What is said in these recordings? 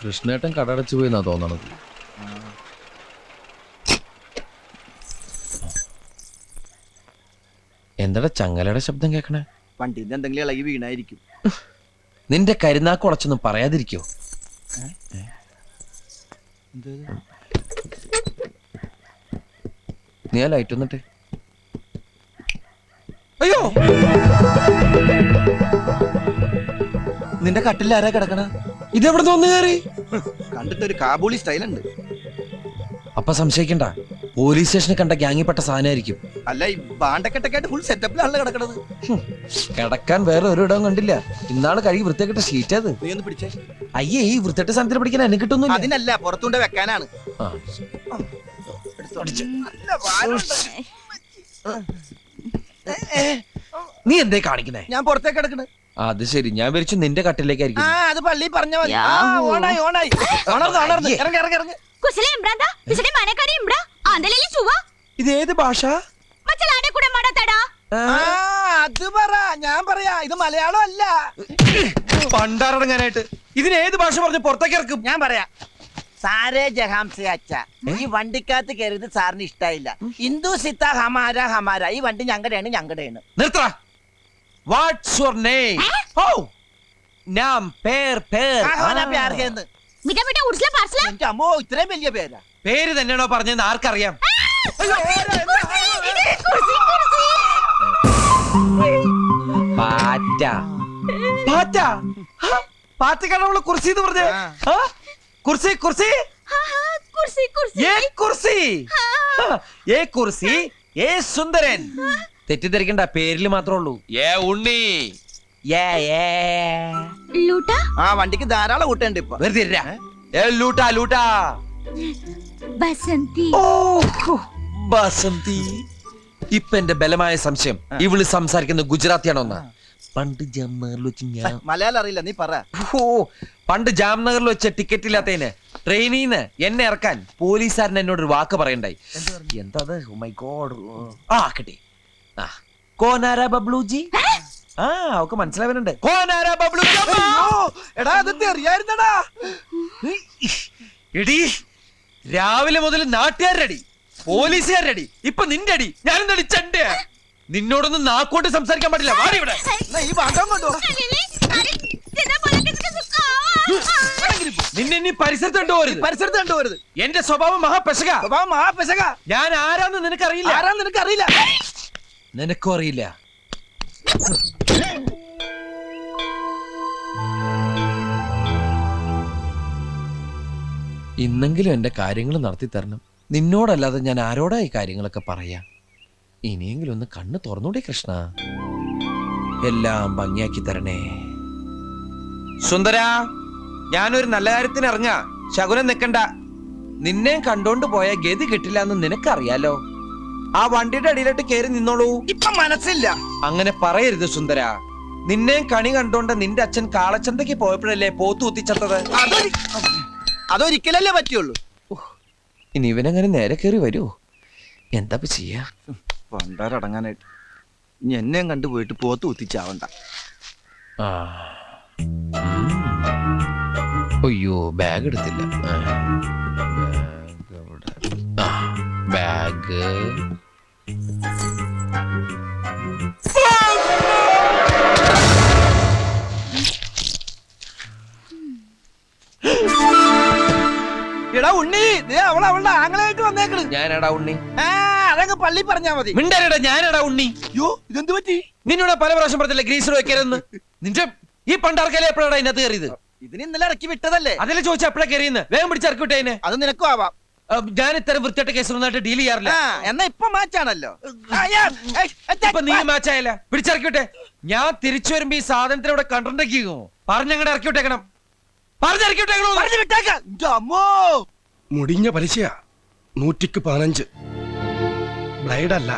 കൃഷ്ണേട്ടൻ കടടച്ചു പോയി എന്നാ തോന്നണത്. എന്താ ചങ്ങലയുടെ ശബ്ദം കേക്കണേ? വണ്ടിന്റെ എന്തെങ്കിലും ഇളകി വീണായിരിക്കും. നിന്റെ കരുനാക്ക് ഉടച്ചൊന്നും പറയാതിരിക്കോ? നീ ആ ലൈറ്റ് വന്നിട്ട്. അയ്യോ, നിന്റെ കട്ടിൽ ആരാ കിടക്കണ? ഇതെവിടെ തോന്നു കയറി? കണ്ടിട്ടൊരു കാബൂളി സ്റ്റൈലുണ്ട്. അപ്പൊ സംശയിക്കണ്ട, പോലീസ് സ്റ്റേഷനിൽ കണ്ട ഗ്യാങ്ങിപ്പെട്ട സാധനമായിരിക്കും. അല്ല, ഈ ബാണ്ടക്കെട്ടൊക്കെ ഫുൾ സെറ്റപ്പിലാണല്ലോ കിടക്കണത്. കിടക്കാൻ വേറെ ഒരു ഇടവും കണ്ടില്ല. ഇന്നാള് കഴുകി വൃത്തിയാക്കിട്ട ഷീറ്റ് അത്. നീ ഒന്ന് പിടിച്ചേ. അയ്യേ, ഈ വൃത്തിയായിട്ട് സാധനത്തിൽ പിടിക്കാൻ എന്നെ കിട്ടുന്നില്ല. അതിനല്ല, പുറത്തുകൊണ്ട് വെക്കാനാണ്. ആ. നല്ല ഭാരമുണ്ട്. നീ എന്തേ കാണിക്കുന്നേ? ഞാൻ പുറത്തേക്ക് കിടക്കണ. അത് ശരി, ഞാൻ വിരിച്ചു നിന്റെ കട്ടിലേക്കായിരിക്കും. അത് പള്ളി പറഞ്ഞ മതി. ഓണായി ഓണായി. ഉണർന്ന് ഇറങ്ങി ഇറങ്ങി ഇറങ്ങി. ഇത് ഏത് ഭാഷ? അത് പറ, ഞാൻ പറയാ. ഇത് മലയാളം അല്ല. പണ്ടാറടങ്ങാനായിട്ട് ഇതിന് ഏത് ഭാഷ പറഞ്ഞ് പുറത്തേക്ക് ഇറക്കും? ഞാൻ പറയാ. സാരേ ജഹാംസെ അച്ഛ, ഈ വണ്ടിക്കകത്ത് കയറിയത് സാറിന് ഇഷ്ടായില്ല. ഹിന്ദു സിത്ത ഹമാര ഹമാര. ഈ വണ്ടി ഞങ്ങളുടെയാണ് ഞങ്ങളുടെയാണ്. നിർത്തടാ. What's your name? ഓ, നാം പേർ പേർ. അമ്മോ, ഇത്രയും വലിയ പേരാ. പേര് തന്നെയാണോ പറഞ്ഞതെന്ന് ആർക്കറിയാം? പാറ്റ. പാറ്റ? പാറ്റക്കാണ് നമ്മള് കുർസി എന്ന് പറഞ്ഞേ. കുർസി കുർസി ഏ കുർസി ഏ സുന്ദരൻ. തെറ്റിദ്ധരിക്കണ്ട, പേരില് മാത്രമേ ഉള്ളൂ. ഏ ഉണ്ണി. ആ വണ്ടിക്ക് ധാരാളം കൂട്ടുണ്ട് ഇപ്പൊ. വെറുതെ ലൂട്ടാ ലൂട്ടാ. ബസന്തി. ഇപ്പൊ എന്റെ ബലമായ സംശയം ഇവള് സംസാരിക്കുന്ന ഗുജറാത്തിയാണോന്നാ. പണ്ട് ജാംനഗറിൽ വെച്ച് ഞാൻ മലയാളം അറിയില്ല, നീ പറ. പണ്ട് ജാംനഗറിൽ വെച്ച ടിക്കറ്റ് ഇല്ലാത്തതിന് ട്രെയിനിന്ന് എന്നെ ഇറക്കാൻ പോലീസുകാരൻ എന്നോടൊരു വാക്ക് പറയണ്ടായി. എന്താ? My God. ആ കിട്ടി. കോനാര ബബ്ലുജി. ആ, അവക്ക് മനസ്സിലാവുന്നുണ്ട്. കോനാര ബബ്ലുജി. എടാ, അതൊക്കെ അറിയായിരുന്നടാ. എടി, രാവിലെ മുതൽ നാട്ടുകാരടി, പോലീസുകാരടി, ഇപ്പൊ നിന്റെ അടി. ഞാനെന്താ ചണ്ട? നിന്നോടൊന്നും നാക്കോട്ട് സംസാരിക്കാൻ പാടില്ല. വാടി ഇവിടെ. ഈ ഭാഗം കൊണ്ടോ. നിന്നെ നീ പരിസരത്ത് കണ്ടുപോരുത്. പരിസരത്ത് കണ്ടുപോരുത്. എന്റെ സ്വഭാവം മഹാപെശക. മഹാപെശക. ഞാൻ ആരാന്ന് നിനക്കറിയില്ല. ആരാന്ന് നിനക്കറിയില്ല. നിനക്കും അറിയില്ല. ഇന്നെങ്കിലും എന്റെ കാര്യങ്ങൾ നടത്തി തരണം. നിന്നോടല്ലാതെ ഞാൻ ആരോടാ ഈ കാര്യങ്ങളൊക്കെ പറയാ? ഇനിയെങ്കിലും ഒന്ന് കണ്ണ് തുറന്നൂടെ കൃഷ്ണ. എല്ലാം ഭംഗിയാക്കി തരണേ. സുന്ദര, ഞാനൊരു നല്ല കാര്യത്തിന് ഇറങ്ങാ. ശകുനം നിക്കണ്ട. നിന്നെ കണ്ടോണ്ട് പോയ ഗതി കിട്ടില്ല എന്ന് നിനക്കറിയാലോ. ആ വണ്ടിയുടെ അടിയിലോട്ട് കയറി നിന്നോളൂ. ഇപ്പൊ മനസ്സില്ല. അങ്ങനെ പറയരുത് സുന്ദര. നിന്നെ കണി കണ്ടോണ്ട് നിന്റെ അച്ഛൻ കാളച്ചന്തയ്ക്ക് പോയപ്പോഴല്ലേ പോത്തു കുത്തിച്ചത്തത്. അതൊരിക്കലല്ലേ പറ്റുള്ളൂ. ഇനി ഇവനങ്ങനെ നേരെ കയറി വരുമോ? എന്താ ചെയ്യാ? പണ്ടാരടങ്ങാനായിട്ട് ഇനി എന്നെയും കണ്ടുപോയിട്ട് പോത്ത് കുത്തിച്ചാവണ്ട. അയ്യോ, ബാഗ് എടുത്തില്ല. ബാഗ് എടാ ഉണ്ണി, അവളുടെ ആങ്ങളായിട്ട് വന്നേക്കണ്. ഞാനടാ ഉണ്ണി. അതങ്ങ് പള്ളി പറഞ്ഞാ മതി. മിണ്ടരടാ, ഞാനടാ ഉണ്ണി. യോ, ഇതെന്ത് പറ്റി? നിന്നോട് പല പ്രാവശ്യം പറഞ്ഞില്ല ഗ്രീസർ വെക്കരുതെന്ന്. നിന്റെ ഈ പണ്ടാർക്കല്ലേ എപ്പോഴാണ് ഇതിനകത്ത് കയറിയത്? ഇതിന് ഇന്നലെ ഇറക്കി വിട്ടതല്ലേ. അതിലെ ചോദിച്ചാൽ എപ്പോഴാ കയറിയെന്ന്. വേഗം പിടിച്ചിറക്കി വിട്ടേനെ. അത് നിനക്കും ആവാം. ഞാൻ ഇത്തരം വൃത്തിയായിട്ട് കേസൊന്നായിട്ട് ഡീൽ ചെയ്യാറില്ല. എന്നാ ഇപ്പൊ മാച്ചാണല്ലോ. ഇപ്പൊ നീ മാച്ചായല്ല. പിടിച്ചിറക്കി വിട്ടെ. ഞാൻ തിരിച്ചു വരുമ്പോ ഈ സാധനത്തിന് ഇവിടെ കണ്ടിട്ടുണ്ടോ? പറഞ്ഞങ്ങടെ ഇറക്കി വിട്ടേക്കണം. പറഞ്ഞിറക്കി വിട്ടേക്കണോ? മുടിഞ്ഞ പലിശയാ. 115. ബ്ലൈഡല്ല,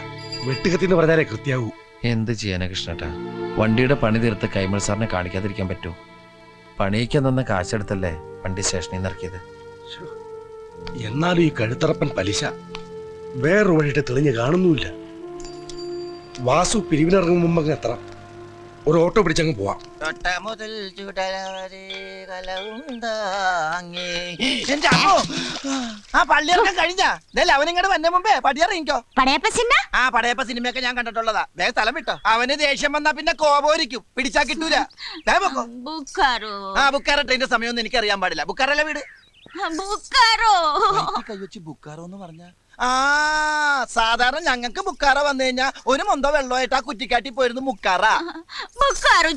വെട്ടുകത്തിന്ന് പറഞ്ഞാലേ കൃത്യാവൂ. എന്ത് ചെയ്യാനാ കൃഷ്ണേട്ടാ? വണ്ടിയുടെ പണി തീർത്ത് കൈമൾ സാറിനെ കാണിക്കാതിരിക്കാൻ പറ്റൂ? പണിയിക്കാൻ തന്ന കാശെടുത്തല്ലേ വണ്ടി സ്റ്റേഷനിൽ നിന്ന് ഇറക്കിയത്. എന്നാലും ഈ കഴുത്തറപ്പൻ പലിശ വേറൊരു വഴിയിട്ട് തെളിഞ്ഞ് കാണുന്നുമില്ല. വാസു പിരിവിനിറങ്ങും മുമ്പ് എത്ര ഒരു ഓട്ടോ പിടിച്ചങ്ങ് പോവാം. തൊട്ട മുതൽ ചുടലവരെ കലവുണ്ടാങ്ങി. എന്റെ അമ്മോ! ആ പള്ളിയിറക്കം കഴിഞ്ഞാ അവനിങ്ങോട്ട് വന്ന മുമ്പേ പടിയിറങ്ങിക്കോ. ആ പടയപ്പ സിനിമയൊക്കെ ഞാൻ കണ്ടിട്ടുള്ളതാ. വേഗം സ്ഥലം വിട്ടോ. അവന് ദേഷ്യം വന്നാ പിന്നെ കോപോരിക്കും, പിടിച്ചാ കിട്ടൂല. ആ ബുക്കാറോ ട്രെയിന്റെ സമയമൊന്നും എനിക്ക് അറിയാൻ പാടില്ല. ബുക്കാറല്ല വീട്. കൈവച്ച് ബുക്കാറോ എന്ന് പറഞ്ഞ ആ സാധാരണ ഞങ്ങൾക്ക് ബുക്കാറ വന്നു കഴിഞ്ഞാ ഒരു മൊന്തോ വെള്ളമായിട്ട് ആ കുറ്റിക്കാട്ടി പോയിരുന്നു മുക്കാറ.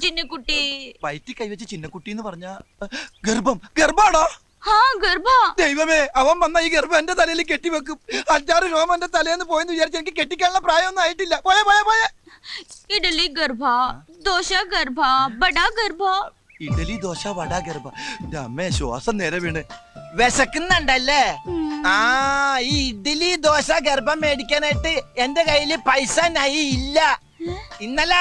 ചിന്നക്കുട്ടി വയറ്റി കൈവച്ച് ചിന്നക്കുട്ടി എന്ന് പറഞ്ഞ ഗർഭാണോ? ദൈവമേ, അവൻ വന്ന ഈ ഗർഭം എന്റെ തലയിൽ കെട്ടിവെക്കും. 5-6 രോമം എന്റെ തലേന്ന് പോയെന്ന് വിചാരിച്ച് എനിക്ക് കെട്ടിക്കാനുള്ള പ്രായമൊന്നും ആയിട്ടില്ല. പോയെ പോയെ പോയെ. ഇഡലി ഗർഭ, ദോശ ഗർഭ, ബടാ ഗർഭ. ഇഡലി ദോശ വട ഗർഭ. അമ്മേ ശ്വാസം നേരെ വീണ്. വിശക്കുന്നുണ്ടല്ലേ? ആ ഈ ഇഡ്ഡലി ദോശ ഗർഭം മേടിക്കാനായിട്ട് എന്റെ കയ്യില് പൈസ നൈ ഇല്ല. ഇന്നലെ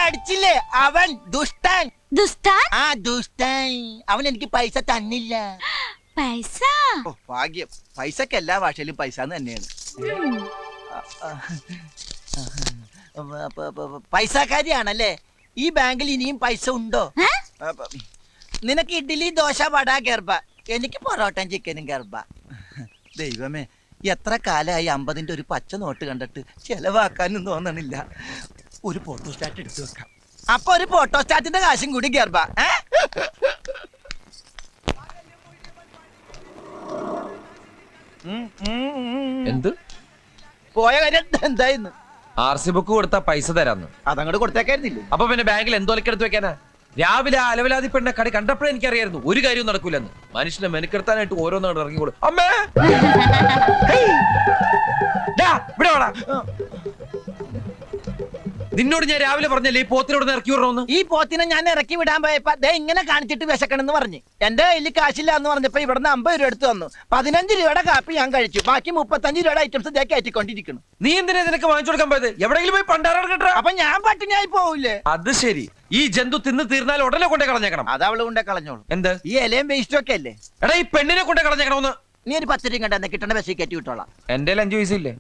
അടിച്ചില്ലേ അവൻ ദുഷ്ടൻ. ആ ദുഷ്ടൻ അവൻ എനിക്ക് പൈസ തന്നില്ല. പൈസ ഭാഗ്യം. പൈസക്ക് എല്ലാ ഭാഷയിലും പൈസ തന്നെയാണ്. പൈസക്കാരിയാണല്ലേ? ഈ ബാങ്കിൽ ഇനിയും പൈസ ഉണ്ടോ? നിനക്ക് ഇഡ്ഡലി ദോശ വട ഗർഭ, എനിക്ക് പൊറോട്ടയും ചിക്കനും ഗർഭ. ദൈവമേ, എത്ര കാലമായി 50-ന്റെ ഒരു പച്ച നോട്ട് കണ്ടിട്ട് ചെലവാക്കാനും തോന്നണില്ല. ഒരു ഫോട്ടോസ്റ്റാറ്റ് എടുത്തു വെക്കാം. അപ്പൊ ഒരു ഫോട്ടോസ്റ്റാറ്റിന്റെ കാശും കൂടി ഗർഭ. എന്ത് പോയ കാര്യം എന്തായിരുന്നു? RC ബുക്ക് കൊടുത്താ പൈസ തരാന്ന്. അതങ്ങോട്ട് കൊടുത്തേക്കായിരുന്നില്ലേ? അപ്പൊ പിന്നെ ബാങ്കിൽ എന്തോലക്കെടുത്ത് വെക്കാനാ? രാവിലെ ആ അലവലാതി പെണ്ണ കടി കണ്ടപ്പോഴേ എനിക്കറിയായിരുന്നു ഒരു കാര്യവും നടക്കൂലെന്ന്. മനുഷ്യനെ മെനക്കെടുത്താനായിട്ട് ഓരോന്നാണ് ഇറങ്ങിക്കോളും. അമ്മേ ഇവിടെ വാടാ. നിന്നോട് ഞാൻ രാവിലെ പറഞ്ഞല്ലേ ഈ പോത്തിനോട് ഇറക്കി വിടണമെന്ന്. ഈ പോത്തിനെ ഞാൻ ഇറക്കി വിടാൻ പോയപ്പോ ദേ ഇങ്ങനെ കാണിച്ചിട്ട് വിശക്കണെന്ന് പറഞ്ഞു. എന്റെ കയ്യിൽ കാശില്ല എന്ന് പറഞ്ഞപ്പോ ഇവിടുന്ന് 50 രൂപ എടുത്തു തന്നു. 15 രൂപയുടെ കാപ്പി ഞാൻ കഴിച്ചു. ബാക്കി 35 രൂപയുടെ ഐറ്റംസ് ഇതേ കയറ്റിക്കൊണ്ടിരിക്കുന്നു. നീ എന്തിനാ നിനക്ക് വാങ്ങിച്ചു കൊടുക്കാൻ പോയത്? എവിടെയെങ്കിലും പോയി പണ്ടാരം കേട്ടോ. അപ്പൊ ഞാൻ പട്ടിണിയായി പോവില്ലേ? അത് ശരി. ഈ ജന്തു തിന്ന് തീർന്നാൽ ഉടനെ കൊണ്ടേ കളഞ്ഞേക്കണം. അത് അവള് കൊണ്ടേ കളഞ്ഞോളൂ. എന്ത്? ഈ ഇലയും വേസ്റ്റും ഒക്കെ അല്ലേ? എടാ ഈ പെണ്ണിനെ കൊണ്ടേ കളഞ്ഞേക്കണമെന്ന്. നീ ഒരു 10 രൂപ കണ്ടെന്ന് കിട്ടണ ബസ്സിൽ കയറ്റി വിട്ടോളാം. എന്റെ 5 പൈസ ഇല്ലേ?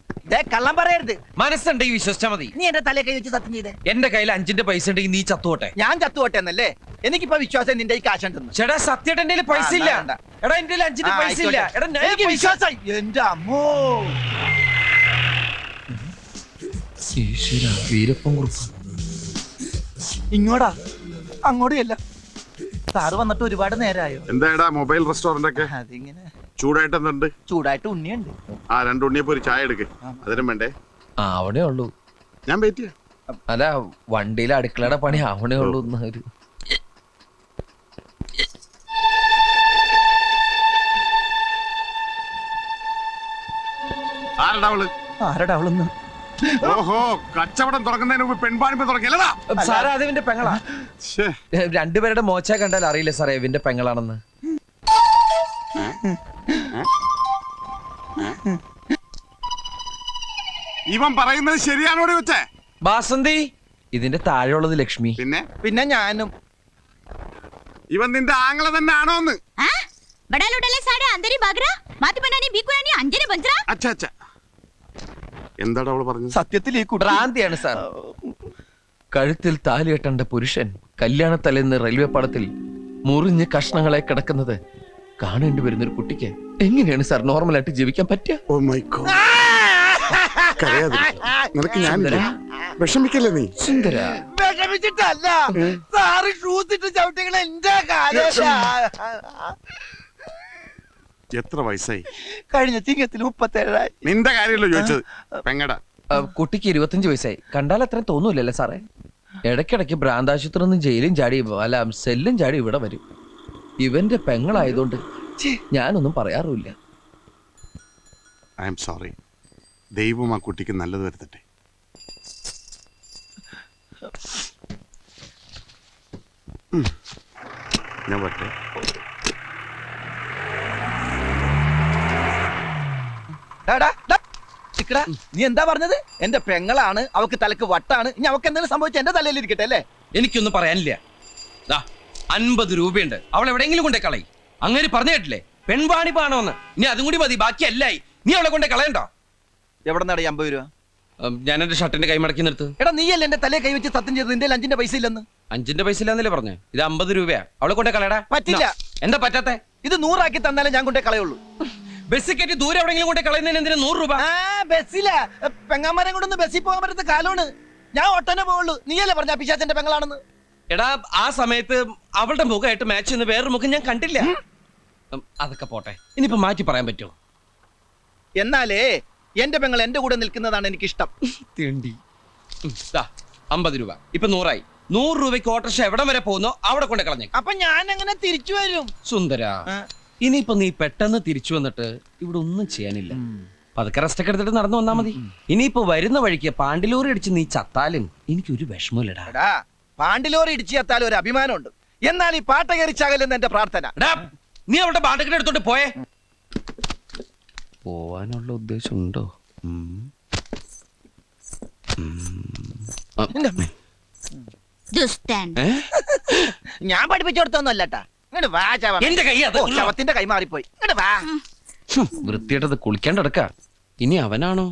കള്ളം പറയരുത്. മനസ്സുണ്ടെങ്കിൽ വിശ്വസിച്ചാ മതി. നീ എന്റെ തലേ കൈ വെച്ച് സത്യം ചെയ്തേ. എന്റെ കയ്യിൽ 5-ന്റെ പൈസ ഉണ്ടെങ്കിൽ നീ ചത്തുപോട്ടെ. ഞാൻ ചത്തുപോട്ടെ എന്നല്ലേ? എനിക്കിപ്പോ വിശ്വാസം നിന്റെ ഈ കാശുണ്ടെന്ന്. ചേട്ടാ സത്യമായിട്ട് എന്റെ പൈസ ഇല്ല. എടാ എന്റെ 5-ന്റെ പൈസ ഇല്ല. എടാ എനിക്ക് വിശ്വാസം. എന്റെ അമ്മോ, വീരപ്പൻ കുറുപ്പ് ഇങ്ങോടാ അങ്ങോട്ടും. സാറ് വന്നിട്ട് ഒരുപാട് നേരമായോ? എന്താ മൊബൈൽ റെസ്റ്റോറന്റ് ഒക്കെ അതിങ്ങനെ ചൂടായിട്ട് എന്തുണ്ട്? ചൂടായിട്ട് ഉണ്ണിയുണ്ട്. ആ 2 ഉണ്ണിയപ്പോ ഒരു ചായ എടുക്ക്. അതിനും വേണ്ടേ? ആ അവിടെ ഉള്ളൂ. ഞാൻ വെയിറ്റ് ചെയ്യാം. അല്ല വണ്ടിയിലെ അടുക്കളയുടെ പണി അവിടെ ഉള്ളൂ. ആരടാ അവളൊന്ന്? ഓഹോ, കച്ചവടം തുടങ്ങുന്നതിന് മുമ്പ് പെൺപാണിപ്പ് തുടങ്ങിയല്ലടാ. സാറേ അത് ഇവന്റെ പെങ്ങളാ. രണ്ടുപേരുടെ മോച്ച കണ്ടാൽ അറിയില്ല സാറേ ഇവന്റെ പെങ്ങളാണെന്ന്. ഇവൻ പറയുന്നത് ശരിയാണോടി വെച്ചേ? ബാസന്തി ഇതിന്റെ താഴെയുള്ളത് ലക്ഷ്മി. പിന്നെ ഞാനും. ഇവൻ നിന്റെ ആങ്ങള തന്നെ ആണോന്ന്? എന്താടാ അവള് പറഞ്ഞത്? സത്യത്തിൽ ഈ ഭ്രാന്തിയാണ് സാർ. കഴുത്തിൽ താലി കെട്ടേണ്ട പുരുഷൻ കല്യാണത്തലേന്ന് റെയിൽവേ പാളത്തിൽ മുറിഞ്ഞ് കഷ്ണങ്ങളെ കിടക്കുന്നത് കാണേണ്ടി വരുന്ന ഒരു കുട്ടിക്ക് എങ്ങനെയാണ് സാർ നോർമലായിട്ട് ജീവിക്കാൻ പറ്റുക? Oh my God. നിനക്ക് ഞാൻ വിഷമിക്കല്ലേ നീ? സുന്ദര വിഷമിച്ചിട്ടല്ല സാറ് ഷൂസ് ഇട്ട് ചവിട്ടികൾ എന്റെ എത്ര വയസ്സായി? കഴിഞ്ഞ ചിങ്ങത്തിൽ 37. നിന്റെ കാര്യമല്ലോ ചോദിച്ചത്. പെങ്ങടാ കുട്ടിക്ക് 25 വയസ്സായി. കണ്ടാൽ അത്രയും തോന്നൂലല്ലേ സാറേ? ഇടയ്ക്കിടയ്ക്ക് ഭ്രാന്താശുപത്രി നിന്ന് ജയിലും ചാടി അല്ല സെല്ലും ചാടി ഇവിടെ വരും. ഇവന്റെ പെങ്ങളായതുകൊണ്ട് ഞാനൊന്നും പറയാറുമില്ല. I am sorry. ദൈവം ആ കുട്ടിക്ക് നല്ലത് വരുത്തട്ടെ. ഞാൻ വരട്ടെ. നീ എന്താ പറഞ്ഞത്? എന്റെ പെങ്ങളാണ്, അവക്ക് തലക്ക് വട്ടാണ്. ഇനി അവക്ക് എന്തെങ്കിലും സംഭവിച്ച എന്റെ തലയിൽ ഇരിക്കട്ടെ അല്ലേ? എനിക്കൊന്നും പറയാനില്ല. 50 രൂപയുണ്ട്, അവൾ എവിടെയെങ്കിലും കൊണ്ടേ കളയി. അങ്ങനെ പറഞ്ഞു കേട്ടില്ലേ പെൺവാണിപ്പാണോന്ന്? ഇനി അതും കൂടി മതി, ബാക്കി അല്ലായി. നീ അവളെ കൊണ്ടേ കളയണ്ടോ? എവിടെ നടാ 50 രൂപ? ഞാൻ എന്റെ ഷർട്ടിന്റെ കൈ മടക്കി നിർത്ത്. എടാ നീയല്ലേ എന്റെ തലേ കൈവച്ച് സത്യം ചെയ്ത് നിന്റെ 5 പൈസ ഇല്ലെന്ന്. 5 പൈസ ഇല്ലാന്നല്ലേ പറഞ്ഞേ? ഇത് 50 രൂപയാ. അവളെ കൊണ്ടേ കളയടാ. പറ്റില്ല. എന്താ പറ്റാത്തെ? ഇത് 100 ആക്കി തന്നാലേ ഞാൻ കൊണ്ടേ കളയുള്ളൂ. ബസ് കയറ്റി ദൂരെ എവിടെയെങ്കിലും കൊണ്ടേ കളയുന്നതിന് എന്തിനാ 100 രൂപ? ബസ്സിലാ പെങ്ങാമാരെ കൊണ്ടൊന്ന് ബസ്സിൽ പോകാൻ പറ്റുന്ന കാലമാണ്. ഞാൻ ഒട്ടനെ പോവുള്ളൂ. നീയല്ലേ പറഞ്ഞ പിശാചന്റെ പെങ്ങളാണെന്ന്. എടാ ആ സമയത്ത് അവളുടെ മുഖമായിട്ട് മാച്ച് ചെയ്യുന്ന വേറൊരു മുഖം ഞാൻ കണ്ടില്ല. അതൊക്കെ പോട്ടെ, ഇനിയിപ്പോ മാറ്റി പറയാൻ പറ്റുമോ? എന്നാലേ എന്റെ പെങ്ങൾ എന്റെ കൂടെ നിൽക്കുന്നതാണ് എനിക്കിഷ്ടം. തേണ്ടി 50 രൂപ ഇപ്പൊ 100 ആയി. 100 രൂപയ്ക്ക് ഓട്ടോറിക്ഷ എവിടം വരെ പോകുന്നോ അവിടെ കൊണ്ട് കളഞ്ഞേ. അപ്പൊ ഞാൻ എങ്ങനെ തിരിച്ചു വരും? സുന്ദര, ഇനിയിപ്പോ നീ പെട്ടെന്ന് തിരിച്ചു വന്നിട്ട് ഇവിടെ ഒന്നും ചെയ്യാനില്ല. പതുക്കെ റെസ്റ്റ് ഒക്കെ എടുത്തിട്ട് നടന്നു വന്നാ മതി. ഇനിയിപ്പോ വരുന്ന വഴിക്ക് പാണ്ടിലോറി അടിച്ച് നീ ചത്താലും എനിക്കൊരു വിഷമമില്ലടാ. എടാ പാണ്ടിലോറി ഇടിച്ചു എത്താലും ഒരു അഭിമാനമുണ്ട്. എന്നാൽ ഈ പാട്ട കയറിച്ചാകലെന്ന് എന്റെ പ്രാർത്ഥന. എടാ, നീ അവളുടെ പാട്ടൊക്കെ എടുത്തോണ്ട് പോയേ. പോവാനുള്ള ഉദ്ദേശം ഉണ്ടോ? ദുഷ്ടൻ. ഞാൻ പഠിപ്പിച്ചു കൊടുത്തൊന്നും അല്ലട്ടാ. ഇങ്ങോട്ട് വാ ചവ. എന്റെ കൈ അത്. ശവത്തിന്റെ കൈ മാറിപ്പോയി. ഇങ്ങോട്ട് വാ. വൃത്തിയായിട്ടത് കുളിക്കാണ്ട് എടുക്ക. ഇനി അവനാണോ?